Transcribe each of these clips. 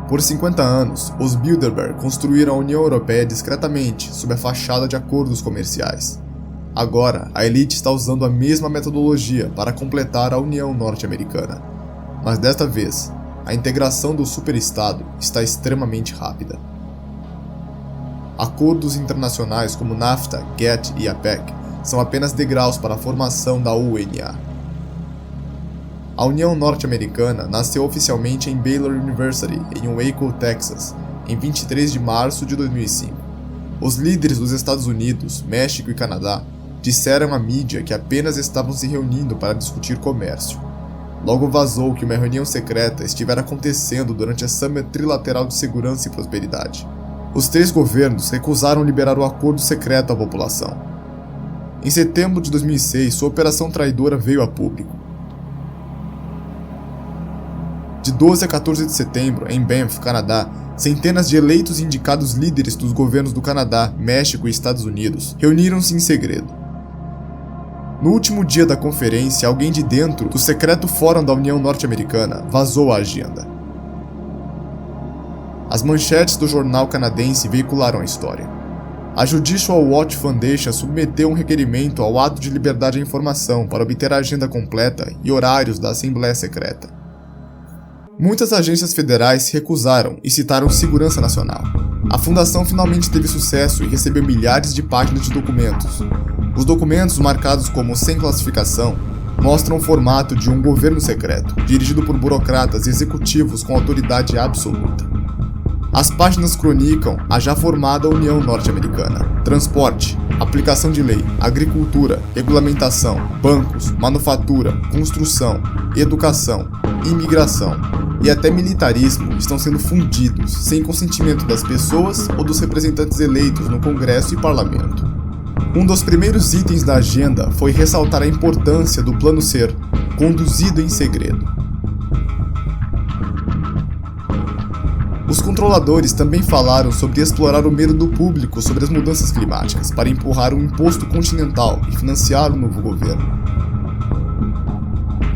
Por 50 anos, os Bilderberg construíram a União Europeia discretamente, sob a fachada de acordos comerciais. Agora, a elite está usando a mesma metodologia para completar a União Norte-Americana. Mas desta vez, a integração do superestado está extremamente rápida. Acordos internacionais como NAFTA, GATT e APEC são apenas degraus para a formação da UNA. A União Norte-Americana nasceu oficialmente em Baylor University, em Waco, Texas, em 23 de março de 2005. Os líderes dos Estados Unidos, México e Canadá disseram à mídia que apenas estavam se reunindo para discutir comércio. Logo vazou que uma reunião secreta estivera acontecendo durante a Summit Trilateral de Segurança e Prosperidade. Os 3 governos recusaram liberar o acordo secreto à população. Em setembro de 2006, sua operação traidora veio a público. De 12 a 14 de setembro, em Banff, Canadá, centenas de eleitos e indicados líderes dos governos do Canadá, México e Estados Unidos reuniram-se em segredo. No último dia da conferência, alguém de dentro do secreto Fórum da União Norte-Americana vazou a agenda. As manchetes do jornal canadense veicularam a história. A Judicial Watch Foundation submeteu um requerimento ao Ato de Liberdade à Informação para obter a agenda completa e horários da Assembleia Secreta. Muitas agências federais se recusaram e citaram segurança nacional. A fundação finalmente teve sucesso e recebeu milhares de páginas de documentos. Os documentos, marcados como sem classificação, mostram o formato de um governo secreto, dirigido por burocratas e executivos com autoridade absoluta. As páginas cronicam a já formada União Norte-Americana: transporte, aplicação de lei, agricultura, regulamentação, bancos, manufatura, construção, educação, imigração e até militarismo estão sendo fundidos sem consentimento das pessoas ou dos representantes eleitos no Congresso e Parlamento. Um dos primeiros itens da agenda foi ressaltar a importância do plano ser conduzido em segredo. Os controladores também falaram sobre explorar o medo do público sobre as mudanças climáticas para empurrar um imposto continental e financiar o novo governo.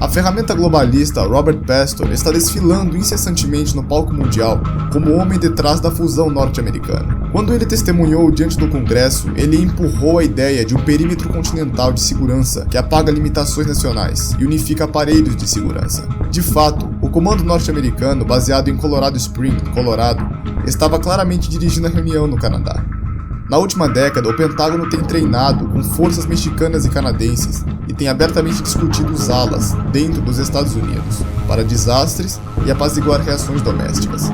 A ferramenta globalista Robert Pastor está desfilando incessantemente no palco mundial como o homem detrás da fusão norte-americana. Quando ele testemunhou diante do Congresso, ele empurrou a ideia de um perímetro continental de segurança que apaga limitações nacionais e unifica aparelhos de segurança. De fato, o comando norte-americano, baseado em Colorado Springs, Colorado, estava claramente dirigindo a reunião no Canadá. Na última década, o Pentágono tem treinado com forças mexicanas e canadenses e tem abertamente discutido usá-las dentro dos Estados Unidos para desastres e apaziguar reações domésticas.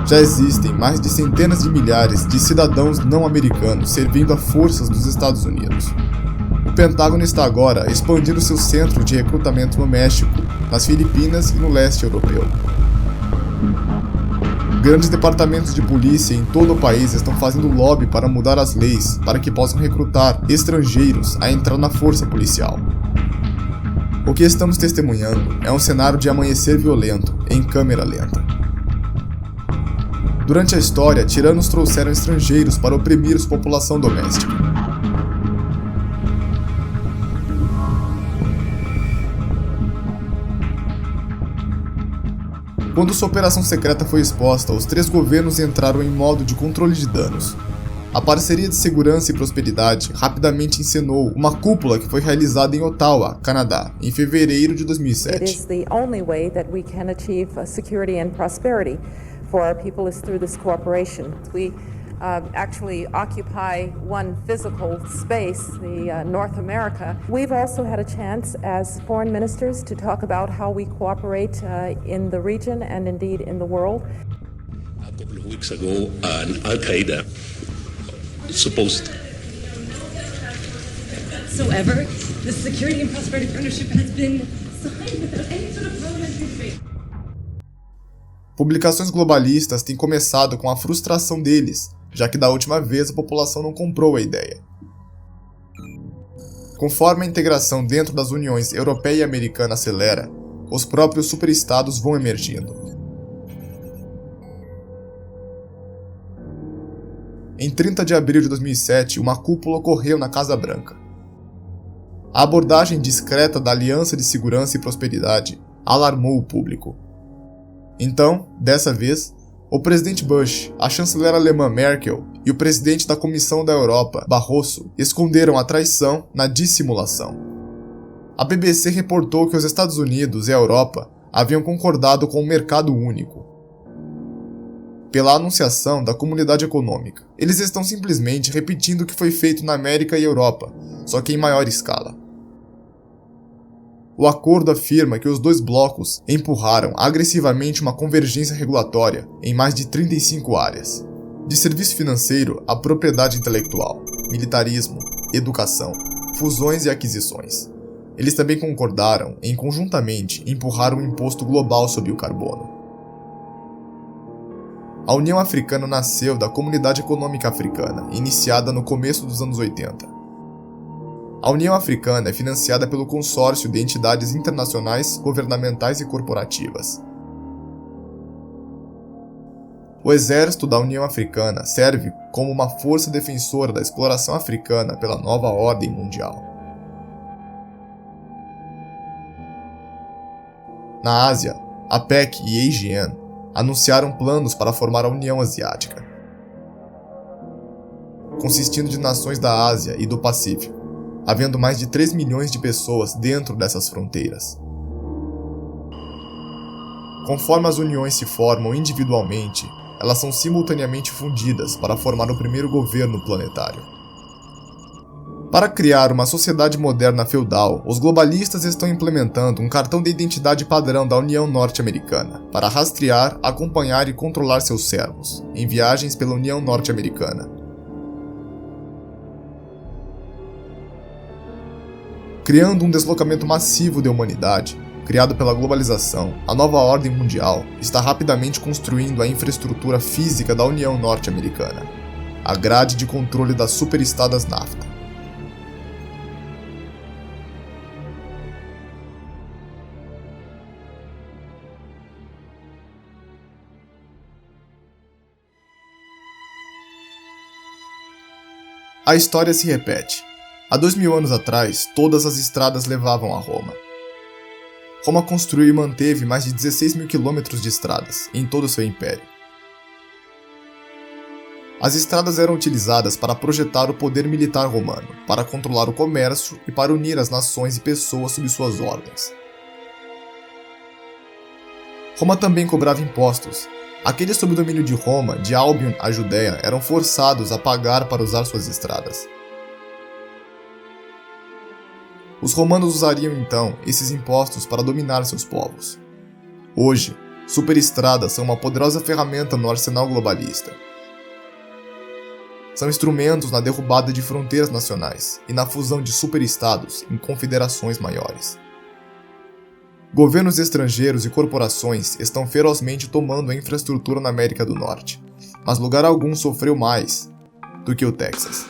Já existem mais de centenas de milhares de cidadãos não americanos servindo a forças dos Estados Unidos. O Pentágono está agora expandindo seu centro de recrutamento no México, nas Filipinas e no leste europeu. Grandes departamentos de polícia em todo o país estão fazendo lobby para mudar as leis para que possam recrutar estrangeiros a entrar na força policial. O que estamos testemunhando é um cenário de amanhecer violento, em câmera lenta. Durante a história, tiranos trouxeram estrangeiros para oprimir sua população doméstica. Quando sua operação secreta foi exposta, os 3 governos entraram em modo de controle de danos. A Parceria de Segurança e Prosperidade rapidamente encenou uma cúpula que foi realizada em Ottawa, Canadá, em fevereiro de 2007. It is the only way that we can achieve security and prosperity for our people is through this cooperation. We actually occupy one physical space, the North America. We've also had a chance as foreign ministers to talk about how we cooperate in the region and indeed in the world. A couple of weeks ago, Al-Qaeda supposed whatsoever. The Security and Prosperity Partnership has been signed without any sort of parliamentary debate. Publicações globalistas têm começado com a frustração deles, já que da última vez a população não comprou a ideia. Conforme a integração dentro das uniões europeia e americana acelera, os próprios superestados vão emergindo. Em 30 de abril de 2007, uma cúpula ocorreu na Casa Branca. A abordagem discreta da Aliança de Segurança e Prosperidade alarmou o público. Então, dessa vez, o presidente Bush, a chanceler alemã Merkel e o presidente da Comissão da Europa, Barroso, esconderam a traição na dissimulação. A BBC reportou que os Estados Unidos e a Europa haviam concordado com um mercado único. Pela anunciação da Comunidade Econômica, eles estão simplesmente repetindo o que foi feito na América e Europa, só que em maior escala. O acordo afirma que os dois blocos empurraram agressivamente uma convergência regulatória em mais de 35 áreas, de serviço financeiro à propriedade intelectual, militarismo, educação, fusões e aquisições. Eles também concordaram em conjuntamente empurrar um imposto global sobre o carbono. A União Africana nasceu da Comunidade Econômica Africana, iniciada no começo dos anos 80. A União Africana é financiada pelo consórcio de entidades internacionais, governamentais e corporativas. O Exército da União Africana serve como uma força defensora da exploração africana pela nova ordem mundial. Na Ásia, a PEC e ASEAN anunciaram planos para formar a União Asiática, consistindo de nações da Ásia e do Pacífico, havendo mais de 3 milhões de pessoas dentro dessas fronteiras. Conforme as uniões se formam individualmente, elas são simultaneamente fundidas para formar o primeiro governo planetário. Para criar uma sociedade moderna feudal, os globalistas estão implementando um cartão de identidade padrão da União Norte-Americana para rastrear, acompanhar e controlar seus servos em viagens pela União Norte-Americana. Criando um deslocamento massivo da humanidade, criado pela globalização, a nova ordem mundial está rapidamente construindo a infraestrutura física da União Norte-Americana, a grade de controle das superestradas NAFTA. A história se repete. Há 2000 anos atrás, todas as estradas levavam a Roma. Roma construiu e manteve mais de 16 mil quilômetros de estradas em todo o seu império. As estradas eram utilizadas para projetar o poder militar romano, para controlar o comércio e para unir as nações e pessoas sob suas ordens. Roma também cobrava impostos. Aqueles sob o domínio de Roma, de Albion à Judéia, eram forçados a pagar para usar suas estradas. Os romanos usariam então esses impostos para dominar seus povos. Hoje, superestradas são uma poderosa ferramenta no arsenal globalista. São instrumentos na derrubada de fronteiras nacionais e na fusão de superestados em confederações maiores. Governos estrangeiros e corporações estão ferozmente tomando a infraestrutura na América do Norte, mas lugar algum sofreu mais do que o Texas.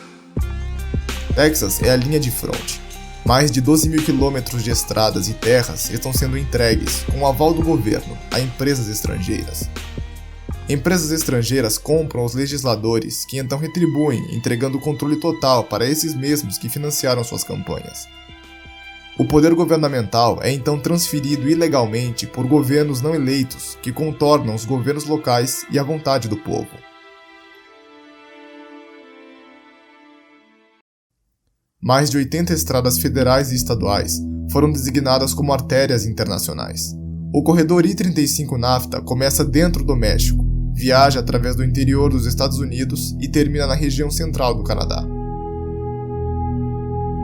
Texas é a linha de fronte. Mais de 12 mil quilômetros de estradas e terras estão sendo entregues, com o aval do governo, a empresas estrangeiras. Empresas estrangeiras compram os legisladores, que então retribuem, entregando o controle total para esses mesmos que financiaram suas campanhas. O poder governamental é então transferido ilegalmente por governos não eleitos, que contornam os governos locais e a vontade do povo. Mais de 80 estradas federais e estaduais foram designadas como artérias internacionais. O corredor I-35 NAFTA começa dentro do México, viaja através do interior dos Estados Unidos e termina na região central do Canadá.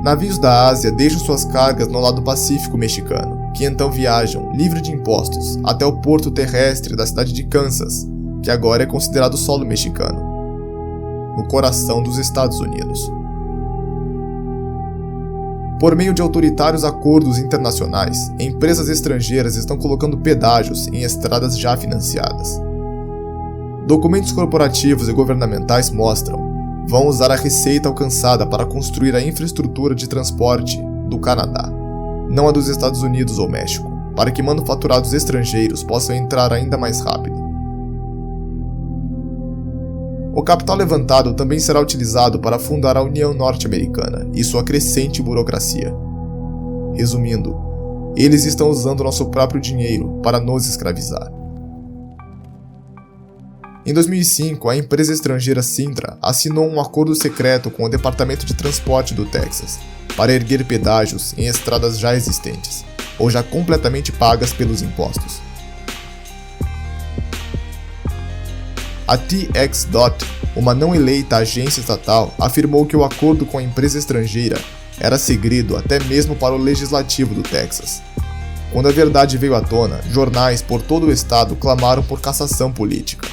Navios da Ásia deixam suas cargas no lado Pacífico mexicano, que então viajam, livre de impostos, até o porto terrestre da cidade de Kansas, que agora é considerado solo mexicano, no coração dos Estados Unidos. Por meio de autoritários acordos internacionais, empresas estrangeiras estão colocando pedágios em estradas já financiadas. Documentos corporativos e governamentais mostram vão usar a receita alcançada para construir a infraestrutura de transporte do Canadá, não a dos Estados Unidos ou México, para que manufaturados estrangeiros possam entrar ainda mais rápido. O capital levantado também será utilizado para fundar a União Norte-Americana e sua crescente burocracia. Resumindo, Eles estão usando nosso próprio dinheiro para nos escravizar. Em 2005, a empresa estrangeira Cintra assinou um acordo secreto com o Departamento de Transporte do Texas para erguer pedágios em estradas já existentes, ou já completamente pagas pelos impostos. A TxDOT, uma não eleita agência estatal, afirmou que o acordo com a empresa estrangeira era segredo até mesmo para o legislativo do Texas. Quando a verdade veio à tona, jornais por todo o estado clamaram por cassação política.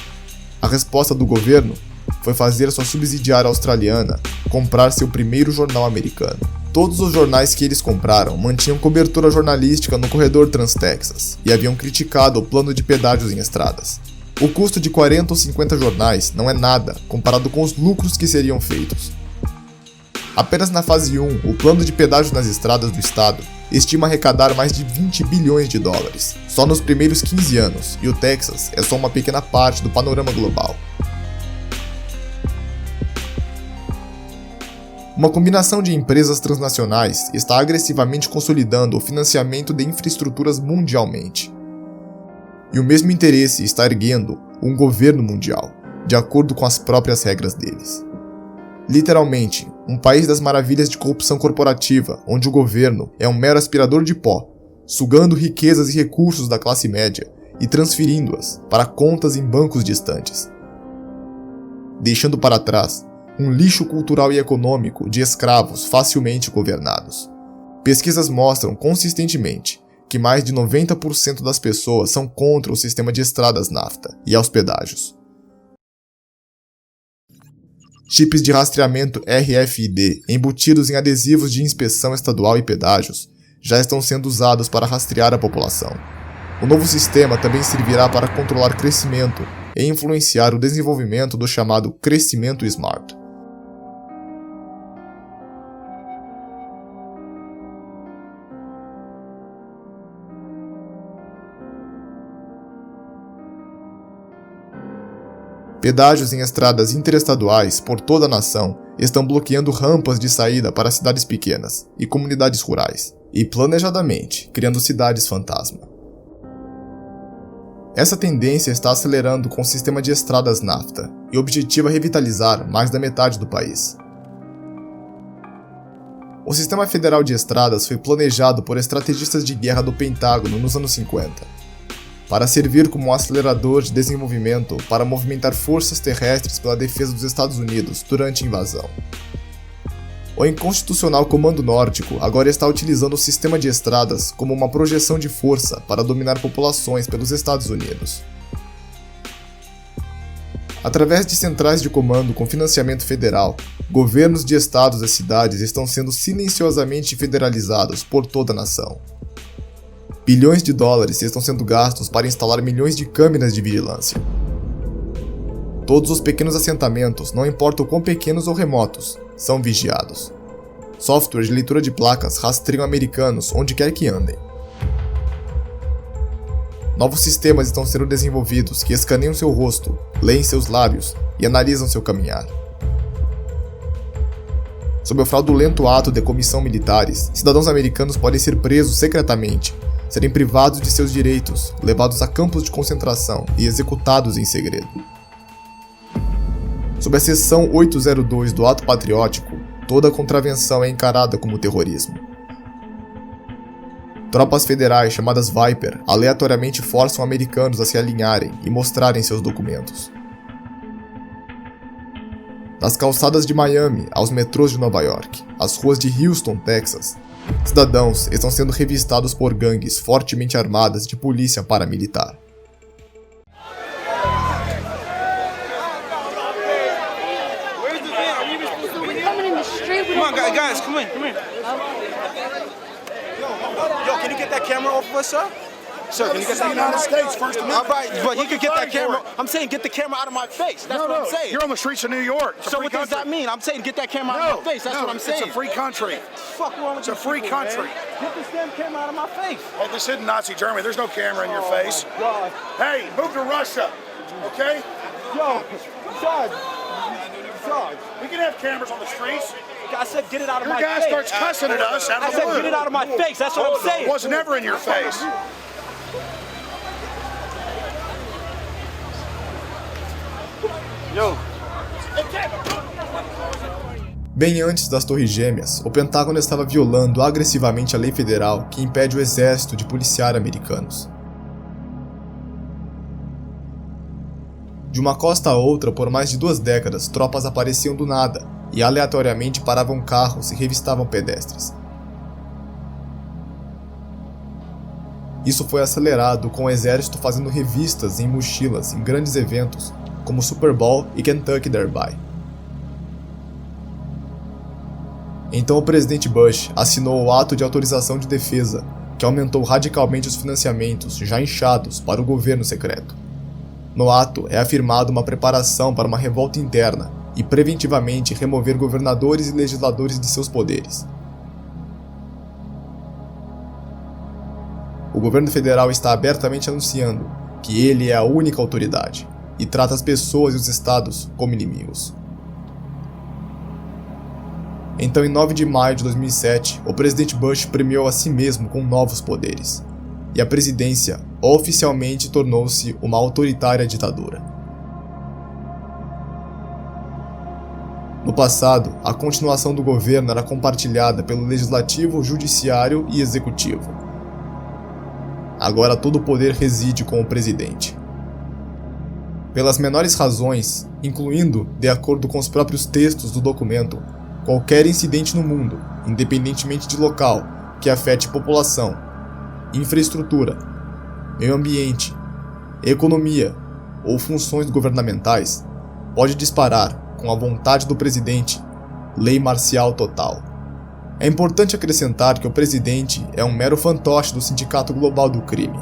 A resposta do governo foi fazer sua subsidiária australiana comprar seu primeiro jornal americano. Todos os jornais que eles compraram mantinham cobertura jornalística no corredor Trans-Texas e haviam criticado o plano de pedágios em estradas. O custo de 40 ou 50 jornais não é nada comparado com os lucros que seriam feitos. Apenas na fase 1, o plano de pedágio nas estradas do estado estima arrecadar mais de 20 bilhões de dólares, só nos primeiros 15 anos, e o Texas é só uma pequena parte do panorama global. Uma combinação de empresas transnacionais está agressivamente consolidando o financiamento de infraestruturas mundialmente. E o mesmo interesse está erguendo um governo mundial, de acordo com as próprias regras deles. Literalmente, um país das maravilhas de corrupção corporativa, onde o governo é um mero aspirador de pó, sugando riquezas e recursos da classe média e transferindo-as para contas em bancos distantes, deixando para trás um lixo cultural e econômico de escravos facilmente governados. Pesquisas mostram consistentemente que mais de 90% das pessoas são contra o sistema de estradas NAFTA e aos pedágios. Chips de rastreamento RFID embutidos em adesivos de inspeção estadual e pedágios já estão sendo usados para rastrear a população. O novo sistema também servirá para controlar crescimento e influenciar o desenvolvimento do chamado crescimento smart. Pedágios em estradas interestaduais por toda a nação estão bloqueando rampas de saída para cidades pequenas e comunidades rurais, e planejadamente criando cidades fantasma. Essa tendência está acelerando com o sistema de estradas NAFTA e objetiva revitalizar mais da metade do país. O Sistema Federal de Estradas foi planejado por estrategistas de guerra do Pentágono nos anos 50. Para servir como um acelerador de desenvolvimento para movimentar forças terrestres pela defesa dos Estados Unidos durante a invasão. O inconstitucional Comando Nórdico agora está utilizando o sistema de estradas como uma projeção de força para dominar populações pelos Estados Unidos. Através de centrais de comando com financiamento federal, governos de estados e cidades estão sendo silenciosamente federalizados por toda a nação. Bilhões de dólares estão sendo gastos para instalar milhões de câmeras de vigilância. Todos os pequenos assentamentos, não importa o quão pequenos ou remotos, são vigiados. Softwares de leitura de placas rastreiam americanos onde quer que andem. Novos sistemas estão sendo desenvolvidos que escaneiam seu rosto, leem seus lábios e analisam seu caminhar. Sob o fraudulento ato de comissão militares, cidadãos americanos podem ser presos secretamente, serem privados de seus direitos, levados a campos de concentração e executados em segredo. Sob a seção 802 do Ato Patriótico, toda contravenção é encarada como terrorismo. Tropas federais chamadas Viper aleatoriamente forçam americanos a se alinharem e mostrarem seus documentos. Das calçadas de Miami aos metrôs de Nova York, às ruas de Houston, Texas, cidadãos estão sendo revistados por gangues fortemente armadas de polícia paramilitar. Come on, guys, come here. Yo, can you get that camera off of us, sir? Sir, can you get that camera? United States, First Amendment. All right, but you can get that camera. I'm saying get the camera out of my face. That's what I'm saying. You're on the streets of New York. So what does that mean? I'm saying get that camera out of my face. That's what I'm saying. It's a free country. Fuck wrong with It's a free people, country. man? Get this damn camera out of my face. Hey, this isn't Nazi Germany. There's no camera in your face. God. Hey, move to Russia, okay? Yo, Sarge. We can have cameras on the streets. I said, get it out of Your my guy face. starts cussing at us out I of the said, get it out of my face. That's what I'm saying. It was never in your face. Yo. Bem antes das Torres Gêmeas, o Pentágono estava violando agressivamente a lei federal que impede o exército de policiar americanos. De uma costa a outra, por mais de 2 décadas, tropas apareciam do nada e aleatoriamente paravam carros e revistavam pedestres. Isso foi acelerado com o exército fazendo revistas em mochilas em grandes eventos, como o Super Bowl e Kentucky Derby. Então o presidente Bush assinou o Ato de Autorização de Defesa, que aumentou radicalmente os financiamentos já inchados para o governo secreto. No ato é afirmado uma preparação para uma revolta interna e preventivamente remover governadores e legisladores de seus poderes. O governo federal está abertamente anunciando que ele é a única autoridade e trata as pessoas e os estados como inimigos. Então, em 9 de maio de 2007, o presidente Bush premiou a si mesmo com novos poderes, e a presidência oficialmente tornou-se uma autoritária ditadura. No passado, a continuação do governo era compartilhada pelo legislativo, judiciário e executivo. Agora todo o poder reside com o presidente. Pelas menores razões, incluindo, de acordo com os próprios textos do documento, qualquer incidente no mundo, independentemente de local, que afete população, infraestrutura, meio ambiente, economia ou funções governamentais, pode disparar, com a vontade do presidente, lei marcial total. É importante acrescentar que o presidente é um mero fantoche do Sindicato Global do Crime,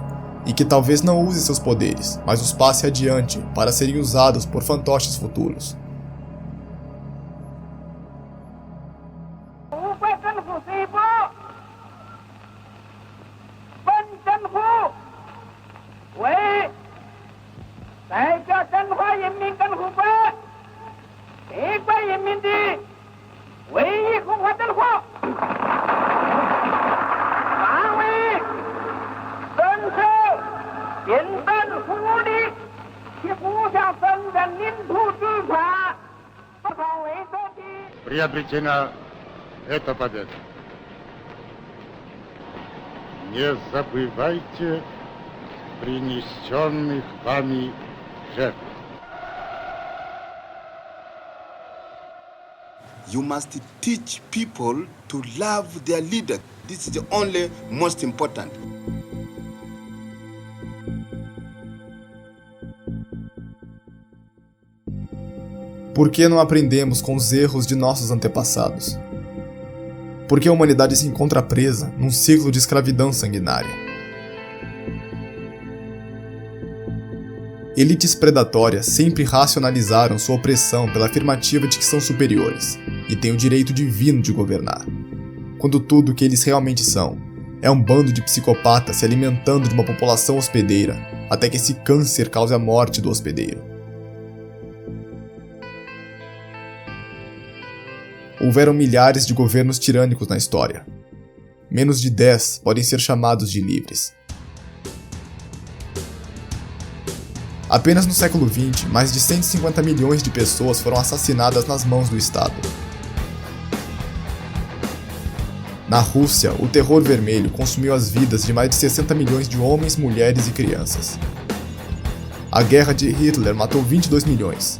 e que talvez não use seus poderes, mas os passe adiante para serem usados por fantoches futuros. Приобретена эта победа. Не забывайте принесенных вами жертв. You must teach people to love their leader. This is the only most important. Por que não aprendemos com os erros de nossos antepassados? Por que a humanidade se encontra presa num ciclo de escravidão sanguinária? Elites predatórias sempre racionalizaram sua opressão pela afirmativa de que são superiores e têm o direito divino de governar, quando tudo o que eles realmente são é um bando de psicopatas se alimentando de uma população hospedeira até que esse câncer cause a morte do hospedeiro. Houveram milhares de governos tirânicos na história. Menos de 10 podem ser chamados de livres. Apenas no século XX, mais de 150 milhões de pessoas foram assassinadas nas mãos do Estado. Na Rússia, o terror vermelho consumiu as vidas de mais de 60 milhões de homens, mulheres e crianças. A guerra de Hitler matou 22 milhões.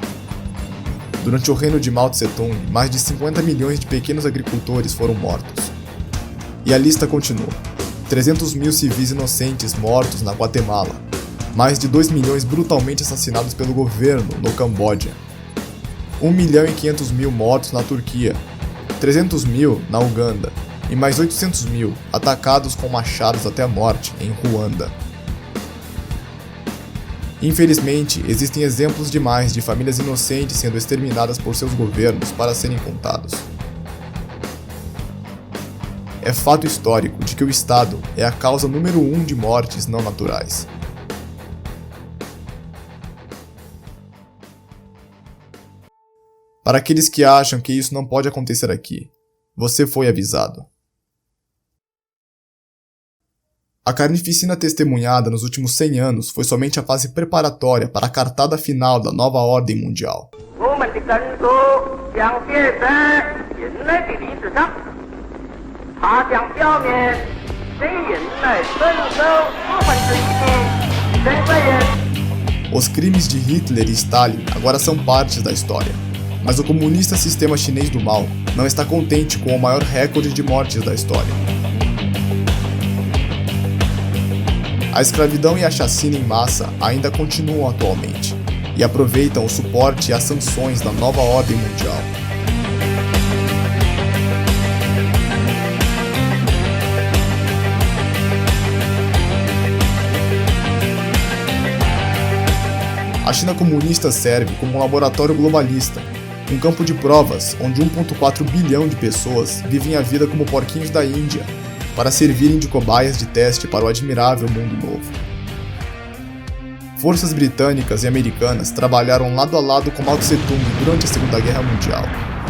Durante o reino de Mao Tse-tung, mais de 50 milhões de pequenos agricultores foram mortos. E a lista continua. 300 mil civis inocentes mortos na Guatemala. Mais de 2 milhões brutalmente assassinados pelo governo no Camboja. 1.500.000 mortos na Turquia. 300 mil na Uganda. E mais 800 mil atacados com machados até a morte em Ruanda. Infelizmente, existem exemplos demais de famílias inocentes sendo exterminadas por seus governos para serem contados. É fato histórico de que o Estado é a causa número 1 de mortes não naturais. Para aqueles que acham que isso não pode acontecer aqui, Você foi avisado. A carnificina testemunhada nos últimos 100 anos foi somente a fase preparatória para a cartada final da nova ordem mundial. Os crimes de Hitler e Stalin agora são partes da história, mas o comunista sistema chinês do mal não está contente com o maior recorde de mortes da história. A escravidão e a chacina em massa ainda continuam atualmente, e aproveitam o suporte e as sanções da nova ordem mundial. A China comunista serve como um laboratório globalista, um campo de provas onde 1,4 bilhão de pessoas vivem a vida como porquinhos da Índia, para servirem de cobaias de teste para o admirável mundo novo. Forças britânicas e americanas trabalharam lado a lado com Mao Tse-tung durante a Segunda Guerra Mundial,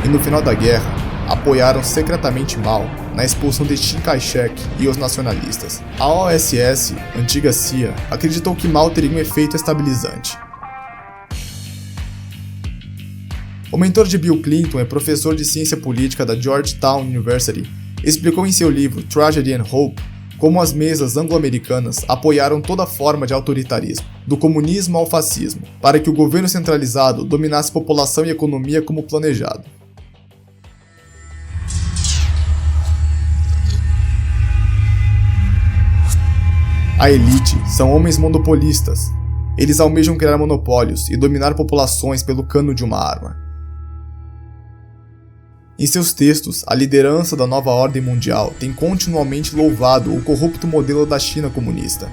e no final da guerra, apoiaram secretamente Mao na expulsão de Chiang Kai-shek e os nacionalistas. A OSS, antiga CIA, acreditou que Mao teria um efeito estabilizante. O mentor de Bill Clinton e professor de ciência política da Georgetown University explicou em seu livro Tragedy and Hope como as mesas anglo-americanas apoiaram toda forma de autoritarismo, do comunismo ao fascismo, para que o governo centralizado dominasse população e economia como planejado. A elite são homens monopolistas. Eles almejam criar monopólios e dominar populações pelo cano de uma arma. Em seus textos, a liderança da nova ordem mundial tem continuamente louvado o corrupto modelo da China comunista.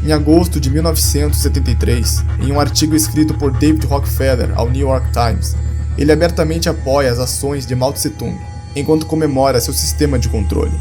Em agosto de 1973, em um artigo escrito por David Rockefeller ao New York Times, ele abertamente apoia as ações de Mao Tse-tung, enquanto comemora seu sistema de controle.